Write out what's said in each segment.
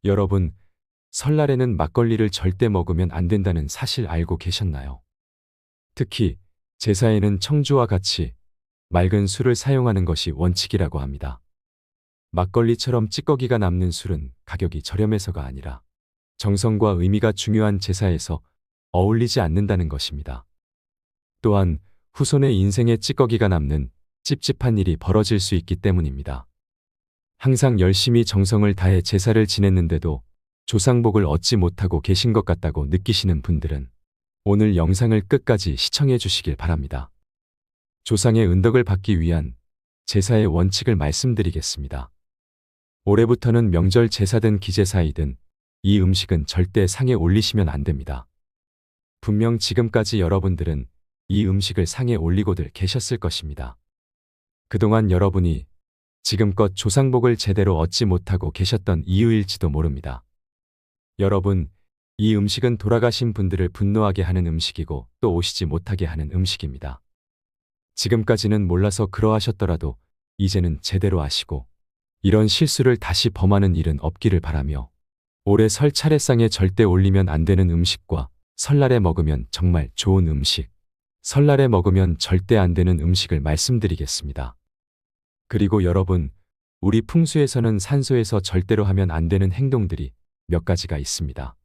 여러분, 설날에는 막걸리를 절대 먹으면 안 된다는 사실 알고 계셨나요? 특히 제사에는 청주와 같이 맑은 술을 사용하는 것이 원칙이라고 합니다. 막걸리처럼 찌꺼기가 남는 술은 가격이 저렴해서가 아니라 정성과 의미가 중요한 제사에서 어울리지 않는다는 것입니다. 또한 후손의 인생에 찌꺼기가 남는 찝찝한 일이 벌어질 수 있기 때문입니다. 항상 열심히 정성을 다해 제사를 지냈는데도 조상복을 얻지 못하고 계신 것 같다고 느끼시는 분들은 오늘 영상을 끝까지 시청해 주시길 바랍니다. 조상의 은덕을 받기 위한 제사의 원칙을 말씀드리겠습니다. 올해부터는 명절 제사든 기제사이든 이 음식은 절대 상에 올리시면 안 됩니다. 분명 지금까지 여러분들은 이 음식을 상에 올리고들 계셨을 것입니다. 그동안 여러분이 지금껏 조상복을 제대로 얻지 못하고 계셨던 이유일지도 모릅니다. 여러분, 이 음식은 돌아가신 분들을 분노하게 하는 음식이고 또 오시지 못하게 하는 음식입니다. 지금까지는 몰라서 그러하셨더라도 이제는 제대로 아시고 이런 실수를 다시 범하는 일은 없기를 바라며 올해 설 차례상에 절대 올리면 안 되는 음식과 설날에 먹으면 정말 좋은 음식, 설날에 먹으면 절대 안 되는 음식을 말씀드리겠습니다. 그리고 여러분, 우리 풍수에서는 산소에서 절대로 하면 안 되는 행동들이 몇 가지가 있습니다.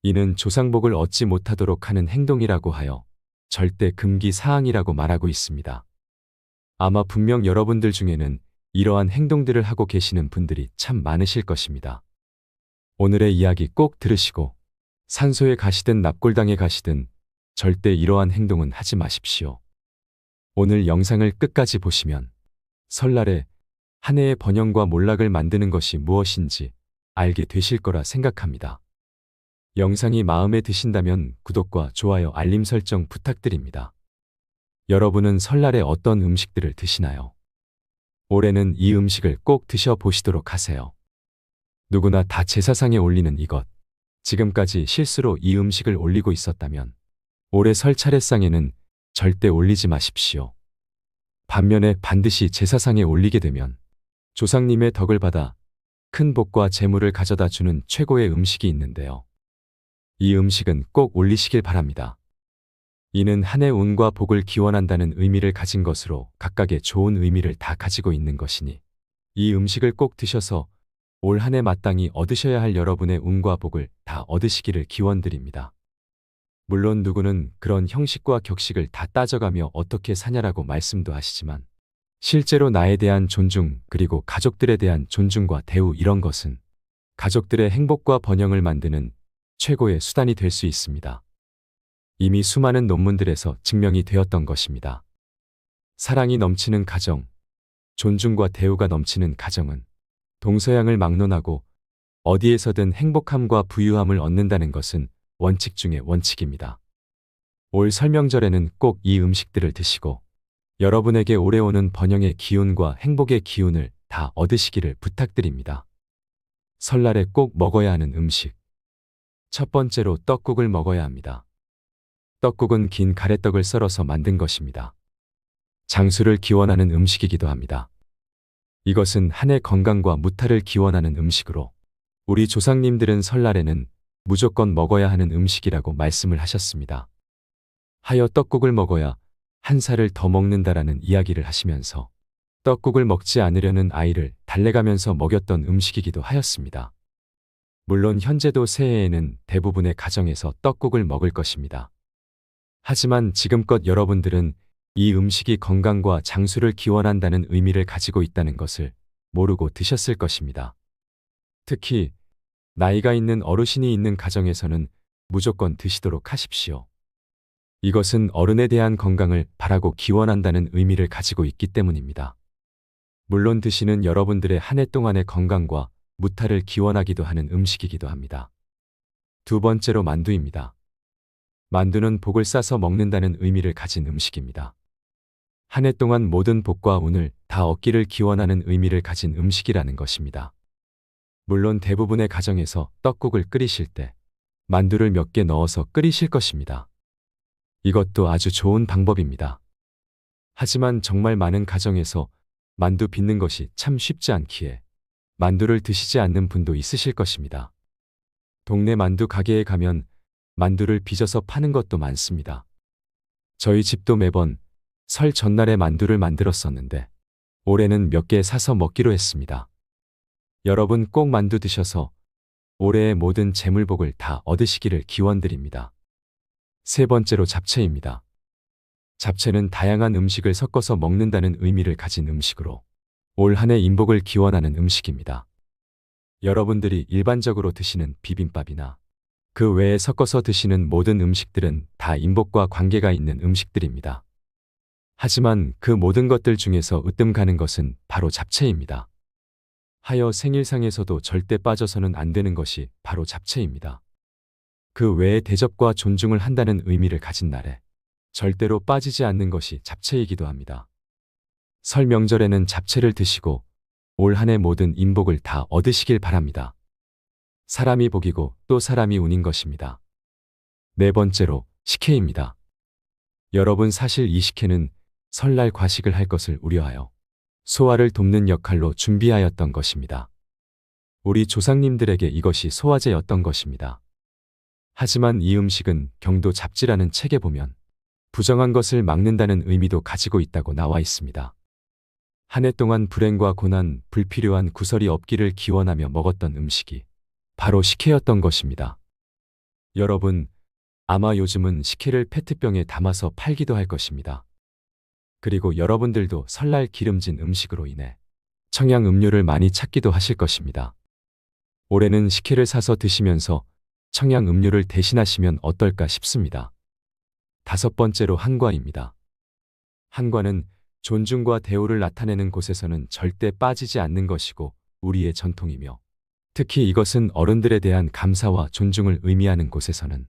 이는 조상복을 얻지 못하도록 하는 행동이라고 하여 절대 금기 사항이라고 말하고 있습니다. 아마 분명 여러분들 중에는 이러한 행동들을 하고 계시는 분들이 참 많으실 것입니다. 오늘의 이야기 꼭 들으시고 산소에 가시든 납골당에 가시든 절대 이러한 행동은 하지 마십시오. 오늘 영상을 끝까지 보시면 설날에 한 해의 번영과 몰락을 만드는 것이 무엇인지 알게 되실 거라 생각합니다. 영상이 마음에 드신다면 구독과 좋아요, 알림 설정 부탁드립니다. 여러분은 설날에 어떤 음식들을 드시나요? 올해는 이 음식을 꼭 드셔보시도록 하세요. 누구나 다 제사상에 올리는 이것, 지금까지 실수로 이 음식을 올리고 있었다면 올해 설 차례상에는 절대 올리지 마십시오. 반면에 반드시 제사상에 올리게 되면 조상님의 덕을 받아 큰 복과 재물을 가져다 주는 최고의 음식이 있는데요. 이 음식은 꼭 올리시길 바랍니다. 이는 한 해 운과 복을 기원한다는 의미를 가진 것으로 각각의 좋은 의미를 다 가지고 있는 것이니 이 음식을 꼭 드셔서 올 한 해 마땅히 얻으셔야 할 여러분의 운과 복을 다 얻으시기를 기원드립니다. 물론 누구는 그런 형식과 격식을 다 따져가며 어떻게 사냐라고 말씀도 하시지만 실제로 나에 대한 존중 그리고 가족들에 대한 존중과 대우 이런 것은 가족들의 행복과 번영을 만드는 최고의 수단이 될 수 있습니다. 이미 수많은 논문들에서 증명이 되었던 것입니다. 사랑이 넘치는 가정, 존중과 대우가 넘치는 가정은 동서양을 막론하고 어디에서든 행복함과 부유함을 얻는다는 것은 원칙 중의 원칙입니다. 올 설명절에는 꼭 이 음식들을 드시고 여러분에게 오래오는 번영의 기운과 행복의 기운을 다 얻으시기를 부탁드립니다. 설날에 꼭 먹어야 하는 음식. 첫 번째로 떡국을 먹어야 합니다. 떡국은 긴 가래떡을 썰어서 만든 것입니다. 장수를 기원하는 음식이기도 합니다. 이것은 한 해 건강과 무탈을 기원하는 음식으로 우리 조상님들은 설날에는 무조건 먹어야 하는 음식이라고 말씀을 하셨습니다. 하여 떡국을 먹어야 한 살을 더 먹는다라는 이야기를 하시면서 떡국을 먹지 않으려는 아이를 달래가면서 먹였던 음식이기도 하였습니다. 물론 현재도 새해에는 대부분의 가정에서 떡국을 먹을 것입니다. 하지만 지금껏 여러분들은 이 음식이 건강과 장수를 기원한다는 의미를 가지고 있다는 것을 모르고 드셨을 것입니다. 특히 나이가 있는 어르신이 있는 가정에서는 무조건 드시도록 하십시오. 이것은 어른에 대한 건강을 바라고 기원한다는 의미를 가지고 있기 때문입니다. 물론 드시는 여러분들의 한 해 동안의 건강과 무탈을 기원하기도 하는 음식이기도 합니다. 두 번째로 만두입니다. 만두는 복을 싸서 먹는다는 의미를 가진 음식입니다. 한 해 동안 모든 복과 운을 다 얻기를 기원하는 의미를 가진 음식이라는 것입니다. 물론 대부분의 가정에서 떡국을 끓이실 때 만두를 몇 개 넣어서 끓이실 것입니다. 이것도 아주 좋은 방법입니다. 하지만 정말 많은 가정에서 만두 빚는 것이 참 쉽지 않기에 만두를 드시지 않는 분도 있으실 것입니다. 동네 만두 가게에 가면 만두를 빚어서 파는 것도 많습니다. 저희 집도 매번 설 전날에 만두를 만들었었는데 올해는 몇 개 사서 먹기로 했습니다. 여러분 꼭 만두 드셔서 올해의 모든 재물복을 다 얻으시기를 기원드립니다. 세 번째로 잡채입니다. 잡채는 다양한 음식을 섞어서 먹는다는 의미를 가진 음식으로 올 한 해 인복을 기원하는 음식입니다. 여러분들이 일반적으로 드시는 비빔밥이나 그 외에 섞어서 드시는 모든 음식들은 다 인복과 관계가 있는 음식들입니다. 하지만 그 모든 것들 중에서 으뜸 가는 것은 바로 잡채입니다. 하여 생일상에서도 절대 빠져서는 안 되는 것이 바로 잡채입니다. 그 외에 대접과 존중을 한다는 의미를 가진 날에 절대로 빠지지 않는 것이 잡채이기도 합니다. 설 명절에는 잡채를 드시고 올 한 해 모든 인복을 다 얻으시길 바랍니다. 사람이 복이고 또 사람이 운인 것입니다. 네 번째로 식혜입니다. 여러분 사실 이 식혜는 설날 과식을 할 것을 우려하여 소화를 돕는 역할로 준비하였던 것입니다. 우리 조상님들에게 이것이 소화제였던 것입니다. 하지만 이 음식은 경도 잡지라는 책에 보면 부정한 것을 막는다는 의미도 가지고 있다고 나와 있습니다. 한 해 동안 불행과 고난, 불필요한 구설이 없기를 기원하며 먹었던 음식이 바로 식혜였던 것입니다. 여러분, 아마 요즘은 식혜를 페트병에 담아서 팔기도 할 것입니다. 그리고 여러분들도 설날 기름진 음식으로 인해 청양 음료를 많이 찾기도 하실 것입니다. 올해는 식혜를 사서 드시면서 청양 음료를 대신하시면 어떨까 싶습니다. 다섯 번째로 한과입니다. 한과는 존중과 대우를 나타내는 곳에서는 절대 빠지지 않는 것이고 우리의 전통이며 특히 이것은 어른들에 대한 감사와 존중을 의미하는 곳에서는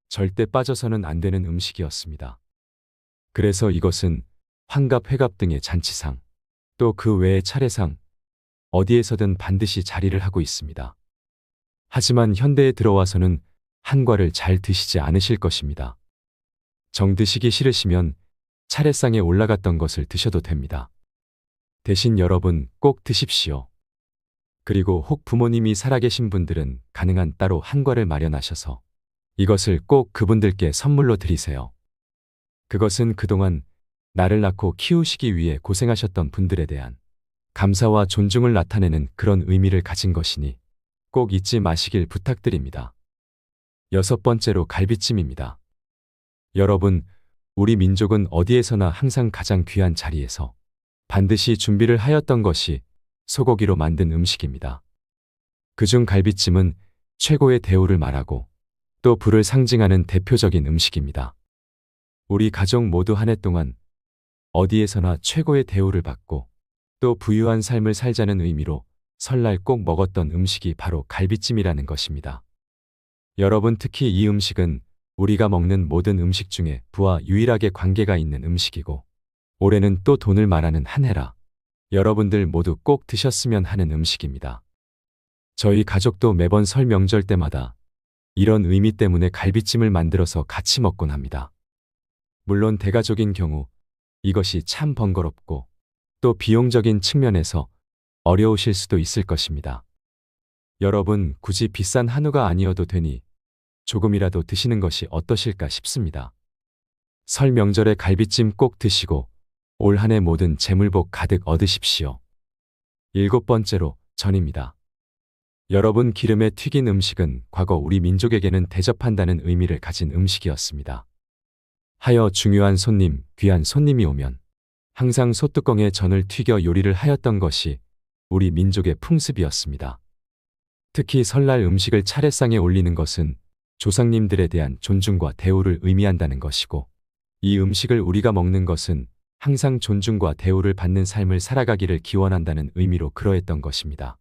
절대 빠져서는 안 되는 음식이었습니다. 그래서 이것은 환갑, 회갑 등의 잔치상, 또 그 외의 차례상, 어디에서든 반드시 자리를 하고 있습니다. 하지만 현대에 들어와서는 한과를 잘 드시지 않으실 것입니다. 정 드시기 싫으시면 차례상에 올라갔던 것을 드셔도 됩니다. 대신 여러분 꼭 드십시오. 그리고 혹 부모님이 살아계신 분들은 가능한 따로 한과를 마련하셔서 이것을 꼭 그분들께 선물로 드리세요. 그것은 그동안 나를 낳고 키우시기 위해 고생하셨던 분들에 대한 감사와 존중을 나타내는 그런 의미를 가진 것이니 꼭 잊지 마시길 부탁드립니다. 여섯 번째로 갈비찜입니다. 여러분, 우리 민족은 어디에서나 항상 가장 귀한 자리에서 반드시 준비를 하였던 것이 소고기로 만든 음식입니다. 그중 갈비찜은 최고의 대우를 말하고 또 부를 상징하는 대표적인 음식입니다. 우리 가족 모두 한 해 동안 어디에서나 최고의 대우를 받고 또 부유한 삶을 살자는 의미로 설날 꼭 먹었던 음식이 바로 갈비찜이라는 것입니다. 여러분 특히 이 음식은 우리가 먹는 모든 음식 중에 부와 유일하게 관계가 있는 음식이고 올해는 또 돈을 말하는 한 해라 여러분들 모두 꼭 드셨으면 하는 음식입니다. 저희 가족도 매번 설 명절 때마다 이런 의미 때문에 갈비찜을 만들어서 같이 먹곤 합니다. 물론 대가족인 경우 이것이 참 번거롭고 또 비용적인 측면에서 어려우실 수도 있을 것입니다. 여러분 굳이 비싼 한우가 아니어도 되니 조금이라도 드시는 것이 어떠실까 싶습니다. 설 명절에 갈비찜 꼭 드시고 올 한 해 모든 재물복 가득 얻으십시오. 일곱 번째로 전입니다. 여러분 기름에 튀긴 음식은 과거 우리 민족에게는 대접한다는 의미를 가진 음식이었습니다. 하여 중요한 손님, 귀한 손님이 오면 항상 솥뚜껑에 전을 튀겨 요리를 하였던 것이 우리 민족의 풍습이었습니다. 특히 설날 음식을 차례상에 올리는 것은 조상님들에 대한 존중과 대우를 의미한다는 것이고 이 음식을 우리가 먹는 것은 항상 존중과 대우를 받는 삶을 살아가기를 기원한다는 의미로 그러했던 것입니다.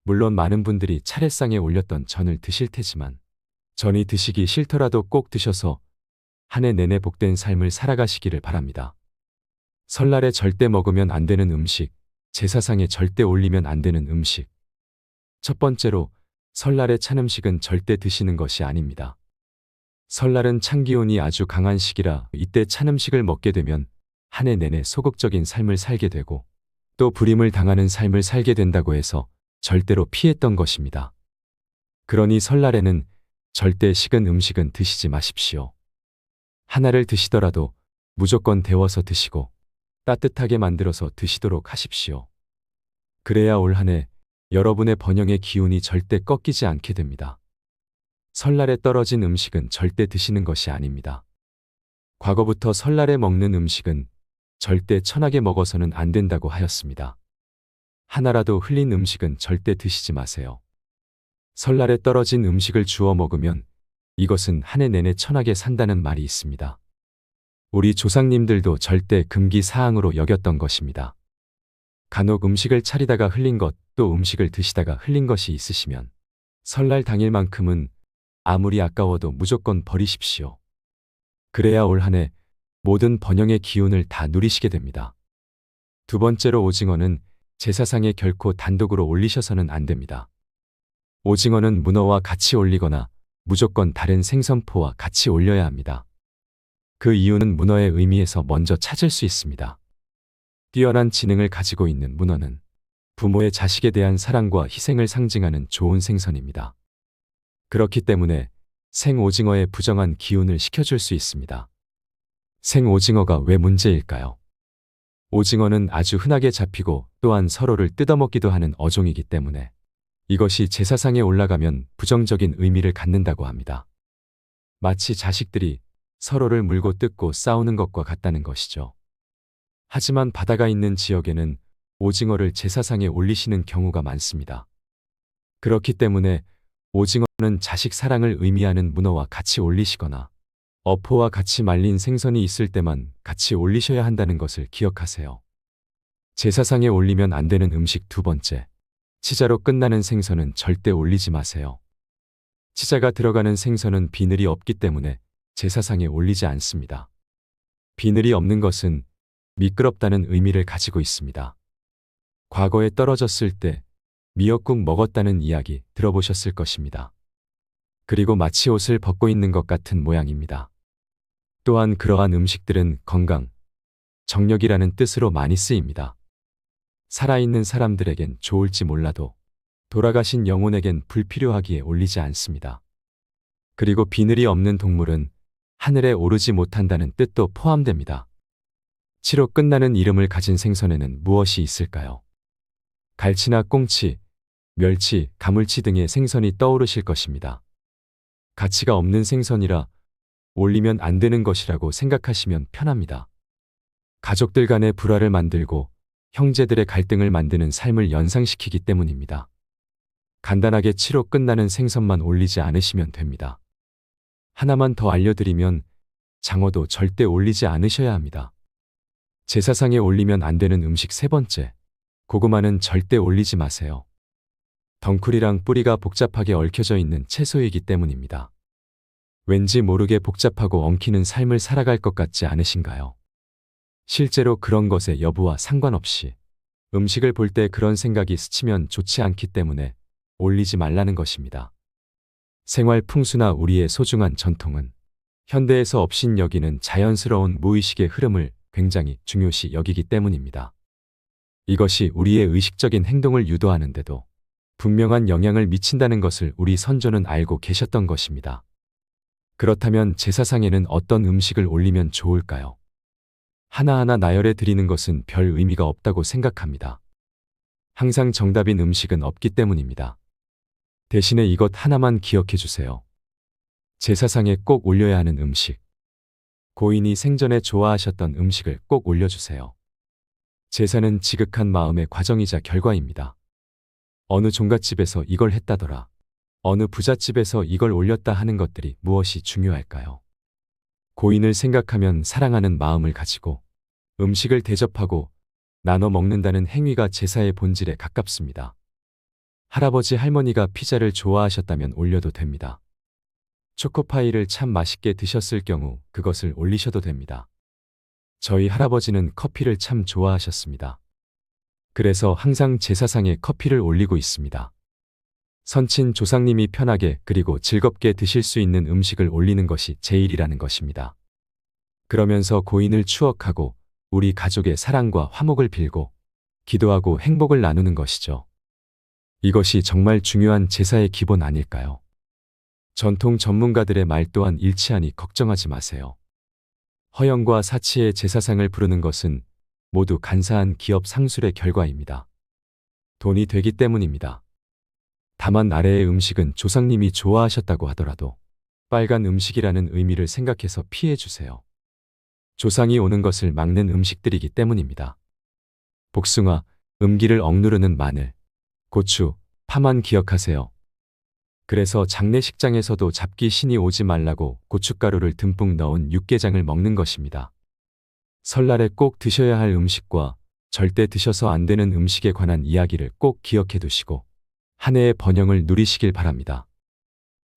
물론 많은 분들이 차례상에 올렸던 전을 드실 테지만 전이 드시기 싫더라도 꼭 드셔서 한 해 내내 복된 삶을 살아가시기를 바랍니다. 설날에 절대 먹으면 안 되는 음식, 제사상에 절대 올리면 안 되는 음식. 첫 번째로 설날에 찬 음식은 절대 드시는 것이 아닙니다. 설날은 찬기운이 아주 강한 시기라 이때 찬 음식을 먹게 되면 한 해 내내 소극적인 삶을 살게 되고 또 불임을 당하는 삶을 살게 된다고 해서 절대로 피했던 것입니다. 그러니 설날에는 절대 식은 음식은 드시지 마십시오. 하나를 드시더라도 무조건 데워서 드시고 따뜻하게 만들어서 드시도록 하십시오. 그래야 올 한 해 여러분의 번영의 기운이 절대 꺾이지 않게 됩니다. 설날에 떨어진 음식은 절대 드시는 것이 아닙니다. 과거부터 설날에 먹는 음식은 절대 천하게 먹어서는 안 된다고 하였습니다. 하나라도 흘린 음식은 절대 드시지 마세요. 설날에 떨어진 음식을 주워 먹으면 이것은 한 해 내내 천하게 산다는 말이 있습니다. 우리 조상님들도 절대 금기 사항으로 여겼던 것입니다. 간혹 음식을 차리다가 흘린 것, 또 음식을 드시다가 흘린 것이 있으시면 설날 당일만큼은 아무리 아까워도 무조건 버리십시오. 그래야 올 한 해 모든 번영의 기운을 다 누리시게 됩니다. 두 번째로 오징어는 제사상에 결코 단독으로 올리셔서는 안 됩니다. 오징어는 문어와 같이 올리거나 무조건 다른 생선포와 같이 올려야 합니다. 그 이유는 문어의 의미에서 먼저 찾을 수 있습니다. 뛰어난 지능을 가지고 있는 문어는 부모의 자식에 대한 사랑과 희생을 상징하는 좋은 생선입니다. 그렇기 때문에 생오징어의 부정한 기운을 식혀줄 수 있습니다. 생오징어가 왜 문제일까요? 오징어는 아주 흔하게 잡히고 또한 서로를 뜯어먹기도 하는 어종이기 때문에 이것이 제사상에 올라가면 부정적인 의미를 갖는다고 합니다. 마치 자식들이 서로를 물고 뜯고 싸우는 것과 같다는 것이죠. 하지만 바다가 있는 지역에는 오징어를 제사상에 올리시는 경우가 많습니다. 그렇기 때문에 오징어는 자식 사랑을 의미하는 문어와 같이 올리시거나 어포와 같이 말린 생선이 있을 때만 같이 올리셔야 한다는 것을 기억하세요. 제사상에 올리면 안 되는 음식 두 번째, 치자로 끝나는 생선은 절대 올리지 마세요. 치자가 들어가는 생선은 비늘이 없기 때문에 제사상에 올리지 않습니다. 비늘이 없는 것은 미끄럽다는 의미를 가지고 있습니다. 과거에 떨어졌을 때 미역국 먹었다는 이야기 들어보셨을 것입니다. 그리고 마치 옷을 벗고 있는 것 같은 모양입니다. 또한 그러한 음식들은 건강, 정력이라는 뜻으로 많이 쓰입니다. 살아있는 사람들에겐 좋을지 몰라도 돌아가신 영혼에겐 불필요하기에 올리지 않습니다. 그리고 비늘이 없는 동물은 하늘에 오르지 못한다는 뜻도 포함됩니다. 치로 끝나는 이름을 가진 생선에는 무엇이 있을까요? 갈치나 꽁치, 멸치, 가물치 등의 생선이 떠오르실 것입니다. 가치가 없는 생선이라 올리면 안 되는 것이라고 생각하시면 편합니다. 가족들 간의 불화를 만들고 형제들의 갈등을 만드는 삶을 연상시키기 때문입니다. 간단하게 치로 끝나는 생선만 올리지 않으시면 됩니다. 하나만 더 알려드리면 장어도 절대 올리지 않으셔야 합니다. 제사상에 올리면 안 되는 음식 세 번째, 고구마는 절대 올리지 마세요. 덩쿨이랑 뿌리가 복잡하게 얽혀져 있는 채소이기 때문입니다. 왠지 모르게 복잡하고 엉키는 삶을 살아갈 것 같지 않으신가요? 실제로 그런 것의 여부와 상관없이 음식을 볼 때 그런 생각이 스치면 좋지 않기 때문에 올리지 말라는 것입니다. 생활 풍수나 우리의 소중한 전통은 현대에서 없인 여기는 자연스러운 무의식의 흐름을 굉장히 중요시 여기기 때문입니다. 이것이 우리의 의식적인 행동을 유도하는데도 분명한 영향을 미친다는 것을 우리 선조는 알고 계셨던 것입니다. 그렇다면 제사상에는 어떤 음식을 올리면 좋을까요? 하나하나 나열해 드리는 것은 별 의미가 없다고 생각합니다. 항상 정답인 음식은 없기 때문입니다. 대신에 이것 하나만 기억해 주세요. 제사상에 꼭 올려야 하는 음식. 고인이 생전에 좋아하셨던 음식을 꼭 올려주세요. 제사는 지극한 마음의 과정이자 결과입니다. 어느 종갓집에서 이걸 했다더라. 어느 부잣집에서 이걸 올렸다 하는 것들이 무엇이 중요할까요? 고인을 생각하면 사랑하는 마음을 가지고 음식을 대접하고 나눠 먹는다는 행위가 제사의 본질에 가깝습니다. 할아버지 할머니가 피자를 좋아하셨다면 올려도 됩니다. 초코파이를 참 맛있게 드셨을 경우 그것을 올리셔도 됩니다. 저희 할아버지는 커피를 참 좋아하셨습니다. 그래서 항상 제사상에 커피를 올리고 있습니다. 선친 조상님이 편하게 그리고 즐겁게 드실 수 있는 음식을 올리는 것이 제일이라는 것입니다. 그러면서 고인을 추억하고 우리 가족의 사랑과 화목을 빌고 기도하고 행복을 나누는 것이죠. 이것이 정말 중요한 제사의 기본 아닐까요? 전통 전문가들의 말 또한 일치하니 걱정하지 마세요. 허영과 사치의 제사상을 부르는 것은 모두 간사한 기업 상술의 결과입니다. 돈이 되기 때문입니다. 다만 아래의 음식은 조상님이 좋아하셨다고 하더라도 빨간 음식이라는 의미를 생각해서 피해 주세요. 조상이 오는 것을 막는 음식들이기 때문입니다. 복숭아, 음기를 억누르는 마늘, 고추, 파만 기억하세요. 그래서 장례식장에서도 잡기 신이 오지 말라고 고춧가루를 듬뿍 넣은 육개장을 먹는 것입니다. 설날에 꼭 드셔야 할 음식과 절대 드셔서 안 되는 음식에 관한 이야기를 꼭 기억해 두시고 한 해의 번영을 누리시길 바랍니다.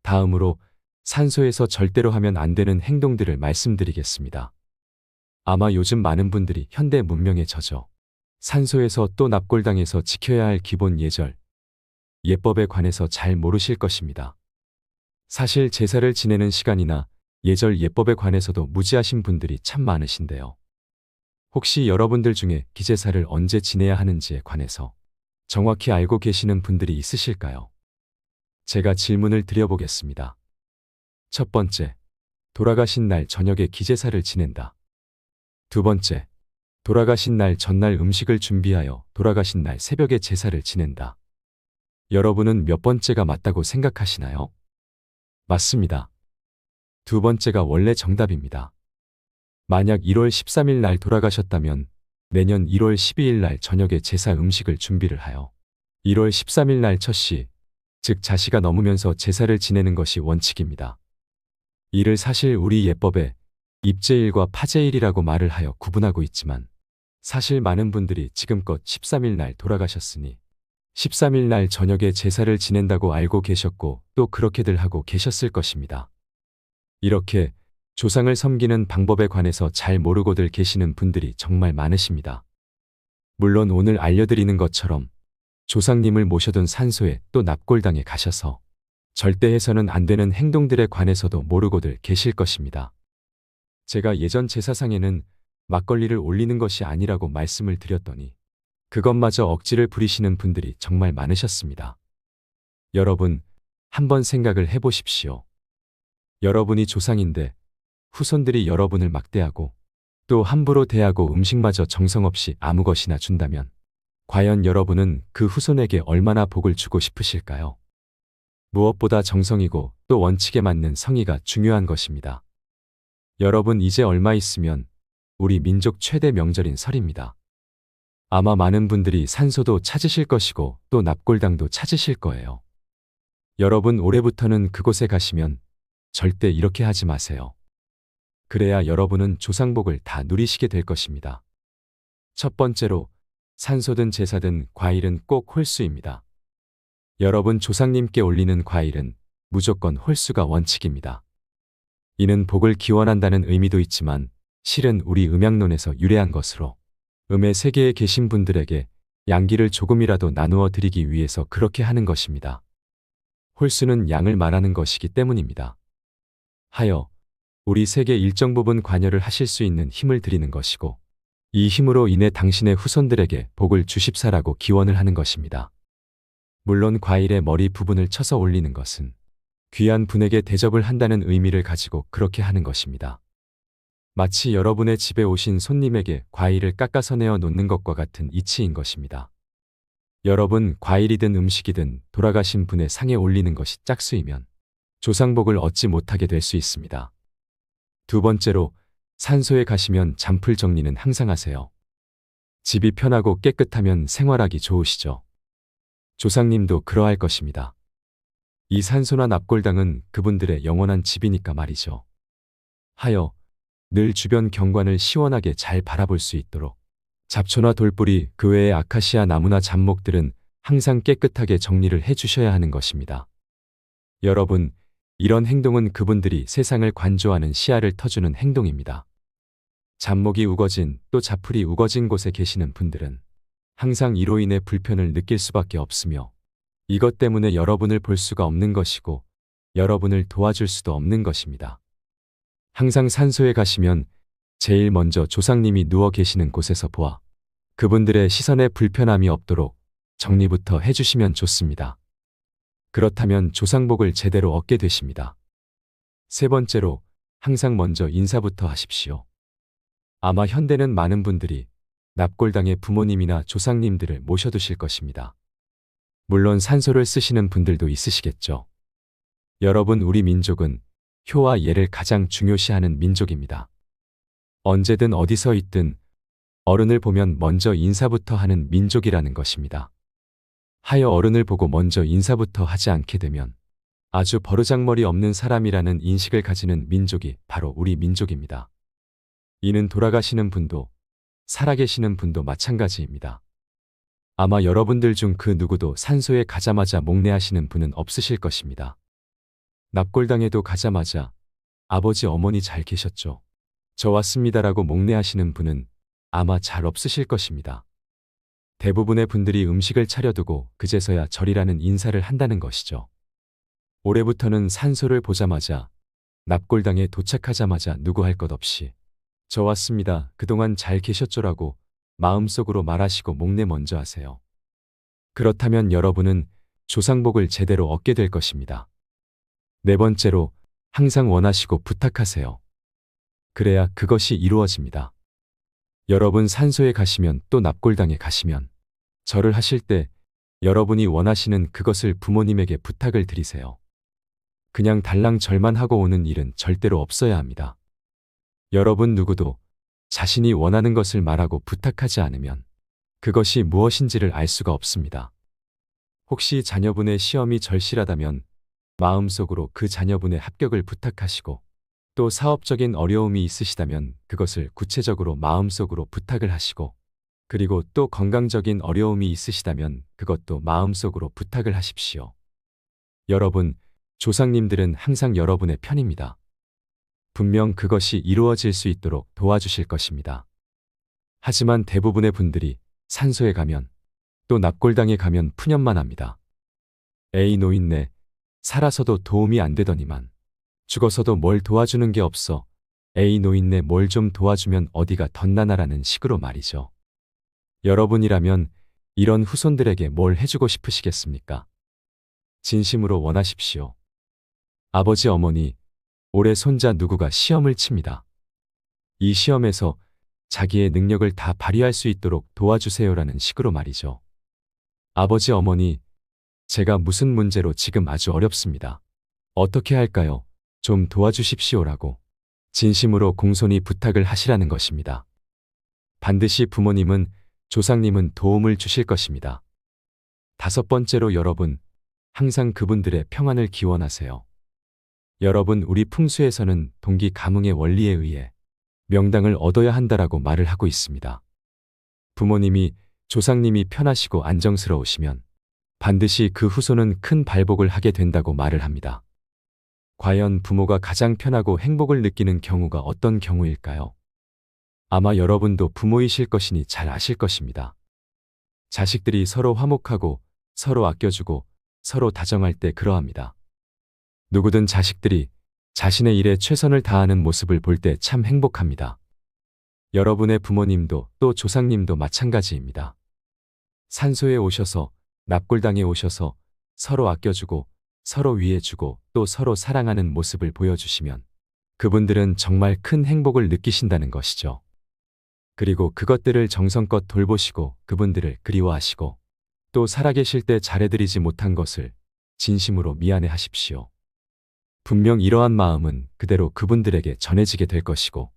다음으로 산소에서 절대로 하면 안 되는 행동들을 말씀드리겠습니다. 아마 요즘 많은 분들이 현대 문명에 젖어 산소에서 또 납골당해서 지켜야 할 기본 예절, 예법에 관해서 잘 모르실 것입니다. 사실 제사를 지내는 시간이나 예절 예법에 관해서도 무지하신 분들이 참 많으신데요. 혹시 여러분들 중에 기제사를 언제 지내야 하는지에 관해서 정확히 알고 계시는 분들이 있으실까요? 제가 질문을 드려보겠습니다. 첫 번째, 돌아가신 날 저녁에 기제사를 지낸다. 두 번째, 돌아가신 날 전날 음식을 준비하여 돌아가신 날 새벽에 제사를 지낸다. 여러분은 몇 번째가 맞다고 생각하시나요? 맞습니다. 두 번째가 원래 정답입니다. 만약 1월 13일 날 돌아가셨다면 내년 1월 12일 날 저녁에 제사 음식을 준비를 하여 1월 13일 날 첫시, 즉 자시가 넘으면서 제사를 지내는 것이 원칙입니다. 이를 사실 우리 예법에 입제일과 파제일이라고 말을 하여 구분하고 있지만 사실 많은 분들이 지금껏 13일 날 돌아가셨으니 13일 날 저녁에 제사를 지낸다고 알고 계셨고 또 그렇게들 하고 계셨을 것입니다. 이렇게 조상을 섬기는 방법에 관해서 잘 모르고들 계시는 분들이 정말 많으십니다. 물론 오늘 알려드리는 것처럼 조상님을 모셔둔 산소에 또 납골당에 가셔서 절대 해서는 안 되는 행동들에 관해서도 모르고들 계실 것입니다. 제가 예전 제사상에는 막걸리를 올리는 것이 아니라고 말씀을 드렸더니 그것마저 억지를 부리시는 분들이 정말 많으셨습니다. 여러분, 한번 생각을 해보십시오. 여러분이 조상인데 후손들이 여러분을 막대하고 또 함부로 대하고 음식마저 정성없이 아무 것이나 준다면 과연 여러분은 그 후손에게 얼마나 복을 주고 싶으실까요? 무엇보다 정성이고 또 원칙에 맞는 성의가 중요한 것입니다. 여러분 이제 얼마 있으면 우리 민족 최대 명절인 설입니다. 아마 많은 분들이 산소도 찾으실 것이고 또 납골당도 찾으실 거예요. 여러분 올해부터는 그곳에 가시면 절대 이렇게 하지 마세요. 그래야 여러분은 조상복을 다 누리시게 될 것입니다. 첫 번째로 산소든 제사든 과일은 꼭 홀수입니다. 여러분 조상님께 올리는 과일은 무조건 홀수가 원칙입니다. 이는 복을 기원한다는 의미도 있지만 실은 우리 음양론에서 유래한 것으로 음의 세계에 계신 분들에게 양기를 조금이라도 나누어 드리기 위해서 그렇게 하는 것입니다. 홀수는 양을 말하는 것이기 때문입니다. 하여 우리 세계 일정 부분 관여를 하실 수 있는 힘을 드리는 것이고 이 힘으로 인해 당신의 후손들에게 복을 주십사라고 기원을 하는 것입니다. 물론 과일의 머리 부분을 쳐서 올리는 것은 귀한 분에게 대접을 한다는 의미를 가지고 그렇게 하는 것입니다. 마치 여러분의 집에 오신 손님에게 과일을 깎아서 내어 놓는 것과 같은 이치인 것입니다. 여러분 과일이든 음식이든 돌아가신 분의 상에 올리는 것이 짝수이면 조상복을 얻지 못하게 될 수 있습니다. 두 번째로 산소에 가시면 잔풀 정리는 항상 하세요. 집이 편하고 깨끗하면 생활하기 좋으시죠. 조상님도 그러할 것입니다. 이 산소나 납골당은 그분들의 영원한 집이니까 말이죠. 하여 늘 주변 경관을 시원하게 잘 바라볼 수 있도록 잡초나 돌뿌리 그 외의 아카시아 나무나 잡목들은 항상 깨끗하게 정리를 해주셔야 하는 것입니다. 여러분, 이런 행동은 그분들이 세상을 관조하는 시야를 터주는 행동입니다. 잡목이 우거진 또 잡풀이 우거진 곳에 계시는 분들은 항상 이로 인해 불편을 느낄 수밖에 없으며 이것 때문에 여러분을 볼 수가 없는 것이고 여러분을 도와줄 수도 없는 것입니다. 항상 산소에 가시면 제일 먼저 조상님이 누워 계시는 곳에서 보아 그분들의 시선에 불편함이 없도록 정리부터 해주시면 좋습니다. 그렇다면 조상복을 제대로 얻게 되십니다. 세 번째로, 항상 먼저 인사부터 하십시오. 아마 현대는 많은 분들이 납골당의 부모님이나 조상님들을 모셔두실 것입니다. 물론 산소를 쓰시는 분들도 있으시겠죠. 여러분, 우리 민족은 효와 예를 가장 중요시하는 민족입니다. 언제든 어디서 있든 어른을 보면 먼저 인사부터 하는 민족이라는 것입니다. 하여 어른을 보고 먼저 인사부터 하지 않게 되면 아주 버르장머리 없는 사람이라는 인식을 가지는 민족이 바로 우리 민족입니다. 이는 돌아가시는 분도 살아계시는 분도 마찬가지입니다. 아마 여러분들 중 그 누구도 산소에 가자마자 목례하시는 분은 없으실 것입니다. 납골당에도 가자마자 아버지 어머니 잘 계셨죠? 저 왔습니다라고 목례하시는 분은 아마 잘 없으실 것입니다. 대부분의 분들이 음식을 차려두고 그제서야 절이라는 인사를 한다는 것이죠. 올해부터는 산소를 보자마자 납골당에 도착하자마자 누구 할 것 없이 저 왔습니다. 그동안 잘 계셨죠라고 마음속으로 말하시고 목례 먼저 하세요. 그렇다면 여러분은 조상복을 제대로 얻게 될 것입니다. 네 번째로, 항상 원하시고 부탁하세요. 그래야 그것이 이루어집니다. 여러분 산소에 가시면 또 납골당에 가시면 절을 하실 때 여러분이 원하시는 그것을 부모님에게 부탁을 드리세요. 그냥 달랑 절만 하고 오는 일은 절대로 없어야 합니다. 여러분 누구도 자신이 원하는 것을 말하고 부탁하지 않으면 그것이 무엇인지를 알 수가 없습니다. 혹시 자녀분의 시험이 절실하다면 마음속으로 그 자녀분의 합격을 부탁하시고, 또 사업적인 어려움이 있으시다면 그것을 구체적으로 마음속으로 부탁을 하시고, 그리고 또 건강적인 어려움이 있으시다면 그것도 마음속으로 부탁을 하십시오. 여러분, 조상님들은 항상 여러분의 편입니다. 분명 그것이 이루어질 수 있도록 도와주실 것입니다. 하지만 대부분의 분들이 산소에 가면 또 납골당에 가면 푸념만 합니다. 에이 노인네, 살아서도 도움이 안 되더니만 죽어서도 뭘 도와주는 게 없어. 에이 노인네 뭘 좀 도와주면 어디가 덧나나라는 식으로 말이죠. 여러분이라면 이런 후손들에게 뭘 해주고 싶으시겠습니까? 진심으로 원하십시오. 아버지 어머니, 올해 손자 누구가 시험을 칩니다. 이 시험에서 자기의 능력을 다 발휘할 수 있도록 도와주세요라는 식으로 말이죠. 아버지 어머니, 제가 무슨 문제로 지금 아주 어렵습니다. 어떻게 할까요? 좀 도와주십시오라고 진심으로 공손히 부탁을 하시라는 것입니다. 반드시 부모님은, 조상님은 도움을 주실 것입니다. 다섯 번째로, 여러분, 항상 그분들의 평안을 기원하세요. 여러분, 우리 풍수에서는 동기 가뭉의 원리에 의해 명당을 얻어야 한다라고 말을 하고 있습니다. 부모님이, 조상님이 편하시고 안정스러우시면 반드시 그 후손은 큰 발복을 하게 된다고 말을 합니다. 과연 부모가 가장 편하고 행복을 느끼는 경우가 어떤 경우일까요? 아마 여러분도 부모이실 것이니 잘 아실 것입니다. 자식들이 서로 화목하고 서로 아껴주고 서로 다정할 때 그러합니다. 누구든 자식들이 자신의 일에 최선을 다하는 모습을 볼 때 참 행복합니다. 여러분의 부모님도 또 조상님도 마찬가지입니다. 산소에 오셔서, 납골당에 오셔서 서로 아껴주고 서로 위해주고 또 서로 사랑하는 모습을 보여주시면 그분들은 정말 큰 행복을 느끼신다는 것이죠. 그리고 그것들을 정성껏 돌보시고 그분들을 그리워하시고 또 살아계실 때 잘해드리지 못한 것을 진심으로 미안해 하십시오. 분명 이러한 마음은 그대로 그분들에게 전해지게 될 것이고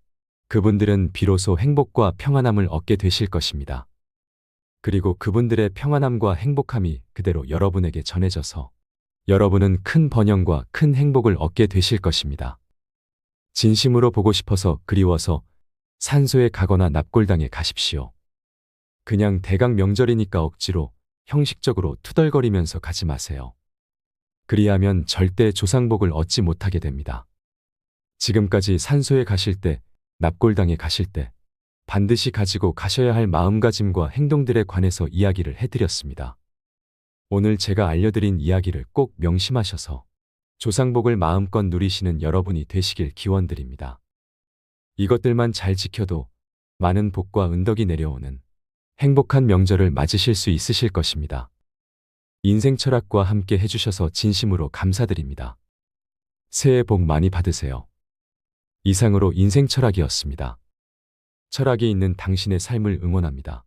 그분들은 비로소 행복과 평안함을 얻게 되실 것입니다. 그리고 그분들의 평안함과 행복함이 그대로 여러분에게 전해져서 여러분은 큰 번영과 큰 행복을 얻게 되실 것입니다. 진심으로 보고 싶어서 그리워서 산소에 가거나 납골당에 가십시오. 그냥 대강 명절이니까 억지로 형식적으로 투덜거리면서 가지 마세요. 그리하면 절대 조상복을 얻지 못하게 됩니다. 지금까지 산소에 가실 때, 납골당에 가실 때 반드시 가지고 가셔야 할 마음가짐과 행동들에 관해서 이야기를 해드렸습니다. 오늘 제가 알려드린 이야기를 꼭 명심하셔서 조상복을 마음껏 누리시는 여러분이 되시길 기원드립니다. 이것들만 잘 지켜도 많은 복과 은덕이 내려오는 행복한 명절을 맞으실 수 있으실 것입니다. 인생 철학과 함께 해주셔서 진심으로 감사드립니다. 새해 복 많이 받으세요. 이상으로 인생 철학이었습니다. 철학이 있는 당신의 삶을 응원합니다.